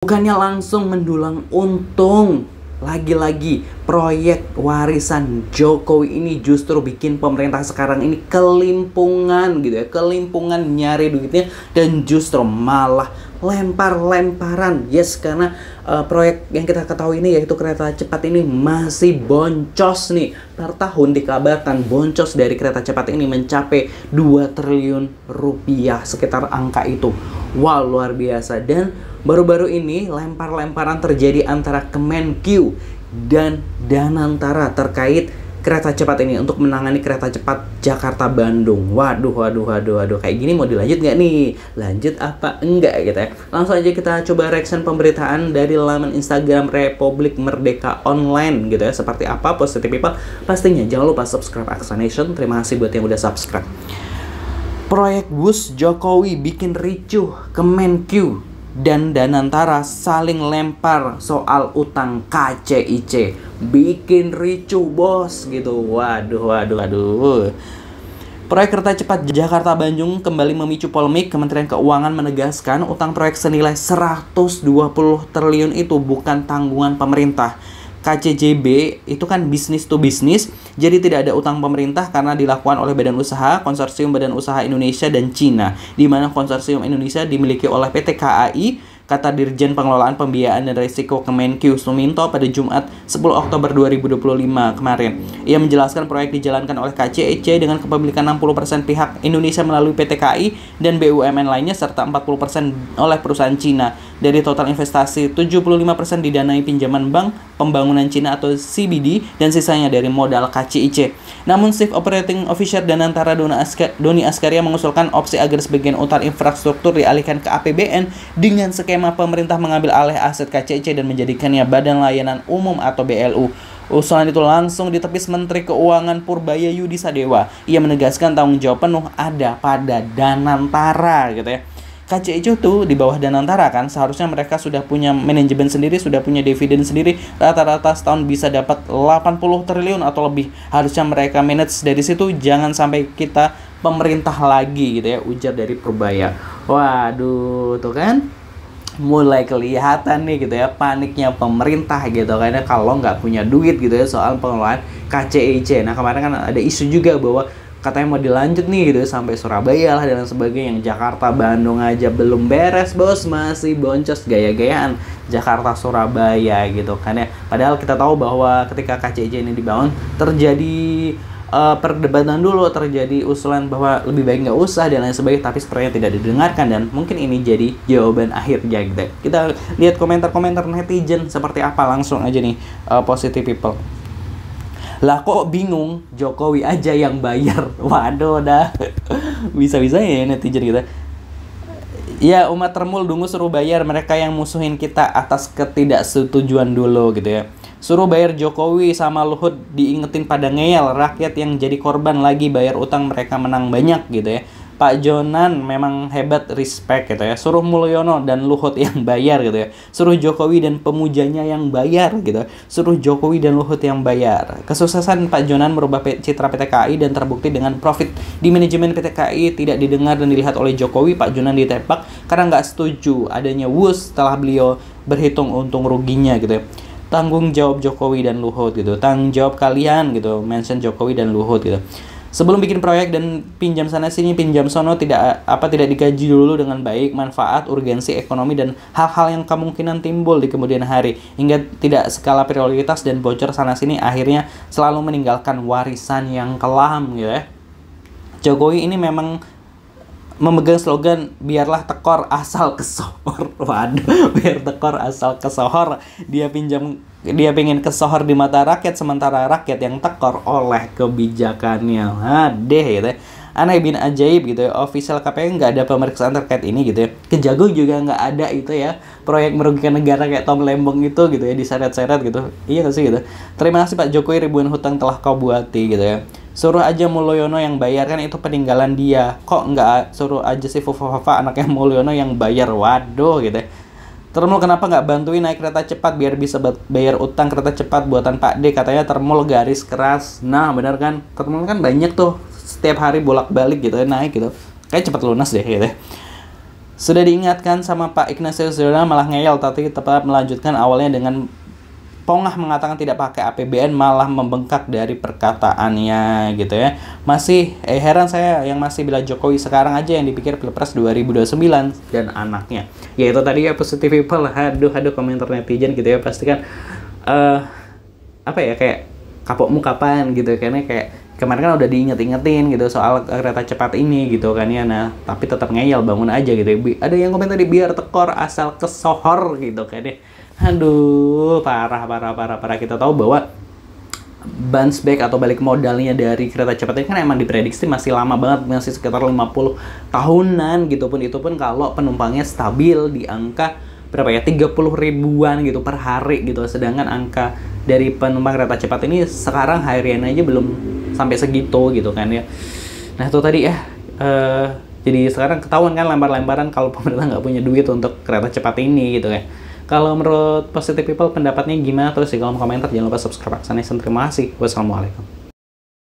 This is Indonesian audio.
Bukannya langsung mendulang untung. Lagi-lagi proyek warisan Jokowi ini justru bikin pemerintah sekarang ini kelimpungan gitu ya. Kelimpungan nyari duitnya dan justru malah lempar-lemparan. Yes, karena proyek yang kita ketahui ini yaitu kereta cepat ini masih boncos nih. Per tahun dikabarkan boncos dari kereta cepat ini mencapai 2 triliun rupiah, sekitar angka itu. Wow, luar biasa. Dan baru-baru ini lempar-lemparan terjadi antara Kemenkyu dan Danantara terkait kereta cepat ini untuk menangani kereta cepat Jakarta-Bandung. Waduh. Kayak gini mau dilanjut nggak nih? Lanjut apa enggak gitu ya? Langsung aja kita coba reaction pemberitaan dari laman Instagram Republik Merdeka Online gitu ya. Seperti apa Positive People? Pastinya jangan lupa subscribe Aksa Nation. Terima kasih buat yang udah subscribe. Proyek bus Jokowi bikin ricuh. Kemenkyu dan Danantara saling lempar soal utang KCIC. Bikin ricuh bos gitu. Waduh. Proyek kereta cepat Jakarta-Bandung kembali memicu polemik. Kementerian Keuangan menegaskan utang proyek senilai 120 triliun itu bukan tanggungan pemerintah. KCJB itu kan bisnis to bisnis, jadi tidak ada utang pemerintah karena dilakukan oleh badan usaha, konsorsium badan usaha Indonesia dan Cina, di mana konsorsium Indonesia dimiliki oleh PT KAI, kata Dirjen Pengelolaan Pembiayaan dan Risiko Kemenkyu Suminto pada Jumat 10 Oktober 2025 kemarin. Ia menjelaskan proyek dijalankan oleh KCIC dengan kepemilikan 60% pihak Indonesia melalui PT KAI dan BUMN lainnya serta 40% oleh perusahaan Cina. Dari total investasi, 75% didanai pinjaman Bank Pembangunan Cina atau CBD dan sisanya dari modal KCIC. Namun Chief Operating Officer Danantara Doni Askaria mengusulkan opsi agar sebagian utang infrastruktur dialihkan ke APBN dengan skema pemerintah mengambil alih aset KCIC dan menjadikannya Badan Layanan Umum atau BLU. Usulan itu langsung ditepis Menteri Keuangan Purbaya Yudi Sadewa. Ia menegaskan tanggung jawab penuh ada pada Danantara gitu ya. KCIC itu di bawah Danantara kan, seharusnya mereka sudah punya manajemen sendiri, sudah punya dividen sendiri, rata-rata setahun bisa dapat 80 triliun atau lebih. Harusnya mereka manage dari situ, jangan sampai kita pemerintah lagi gitu ya, ujar dari Purbaya. Waduh, tuh kan mulai kelihatan nih gitu ya paniknya pemerintah gitu karena kalau nggak punya duit gitu ya soal pengelolaan KCIC. Nah kemarin kan ada isu juga bahwa katanya mau dilanjut nih gitu sampai Surabaya lah dan sebagainya. Yang Jakarta Bandung aja belum beres bos, masih boncos gaya-gayaan Jakarta Surabaya gitu kan ya. Padahal kita tahu bahwa ketika KCIC ini dibangun terjadi perdebatan dulu, terjadi usulan bahwa lebih baik nggak usah dan lain sebagainya, tapi sepertinya tidak didengarkan dan mungkin ini jadi jawaban akhirnya gitu. Kita lihat komentar-komentar netizen seperti apa, langsung aja nih Positive People. Lah kok bingung, Jokowi aja yang bayar. Waduh dah. Bisa-bisanya ya netizen kita. Ya umat termul dungu suruh bayar mereka yang musuhin kita atas ketidaksetujuan dulu gitu ya. Suruh bayar Jokowi sama Luhut diingetin pada ngeyel, rakyat yang jadi korban lagi bayar utang mereka menang banyak gitu ya. Pak Jonan memang hebat, respect gitu ya. Suruh Mulyono dan Luhut yang bayar gitu ya. Suruh Jokowi dan pemujanya yang bayar gitu. Suruh Jokowi dan Luhut yang bayar. Kesuksesan Pak Jonan merubah citra PT KAI dan terbukti dengan profit di manajemen PT KAI tidak didengar dan dilihat oleh Jokowi. Pak Jonan ditembak karena nggak setuju adanya WUS setelah beliau berhitung untung ruginya gitu ya. Tanggung jawab Jokowi dan Luhut gitu. Tanggung jawab kalian gitu. Mention Jokowi dan Luhut gitu. Sebelum bikin proyek dan pinjam sana sini pinjam sono tidak dikaji dulu dengan baik manfaat, urgensi ekonomi dan hal-hal yang kemungkinan timbul di kemudian hari hingga tidak skala prioritas dan bocor sana sini akhirnya selalu meninggalkan warisan yang kelam gitu ya. Jokowi ini memang memegang slogan biarlah tekor asal kesohor. Waduh, biar tekor asal kesohor. Dia pengen kesohor di mata rakyat sementara rakyat yang tekor oleh kebijakannya. Deh gitu ya. Aneh bin ajaib gitu ya. Official KPU nggak ada pemeriksaan terkait ini gitu ya. Kejagung juga nggak ada itu ya. Proyek merugikan negara kayak Tom Lembong itu gitu ya, diseret-seret gitu. Iya nggak sih gitu. Terima kasih Pak Jokowi, ribuan hutang telah kau buati gitu ya. Suruh aja Mulyono yang bayar, kan itu peninggalan dia. Kok nggak suruh aja si Fufa anaknya Mulyono yang bayar. Waduh gitu ya. Termul kenapa nggak bantuin naik kereta cepat biar bisa bayar utang kereta cepat buatan Pak D, katanya Termul garis keras. Nah benar kan, Termul kan banyak tuh setiap hari bolak-balik gitu ya naik gitu. Kayak cepat lunas deh gitu ya. Sudah diingatkan sama Pak Ignatius Jonan malah ngeyel, tapi tetap melanjutkan awalnya dengan pongah mengatakan tidak pakai APBN, malah membengkak dari perkataannya gitu ya. Masih heran saya yang masih bila Jokowi sekarang aja yang dipikir Pilpres 2029 dan anaknya. Ya itu tadi ya positive people, aduh komentar netizen gitu ya, pasti kan apa ya, kayak kapokmu kapan gitu, karena kayak kemarin kan udah diinget-ingetin gitu soal kereta cepat ini gitu kan ya, nah tapi tetap ngeyel, bangun aja gitu. Ada yang komen tadi biar tekor asal kesohor gitu kan ya. Aduh, parah. Kita tahu bahwa bounce back atau balik modalnya dari kereta cepat ini kan emang diprediksi masih lama banget, masih sekitar 50 tahunan gitu pun, itu pun kalau penumpangnya stabil di angka berapa ya, 30 ribuan gitu per hari gitu. Sedangkan angka dari penumpang kereta cepat ini sekarang harian aja belum sampai segitu gitu kan ya. Nah itu tadi ya, jadi sekarang ketahuan kan lempar-lemparan kalau pemerintah nggak punya duit untuk kereta cepat ini gitu ya. Kalau menurut positive people pendapatnya gimana? Terus di kolom komentar, jangan lupa subscribe Aksa Nation. Terima kasih. Wassalamualaikum.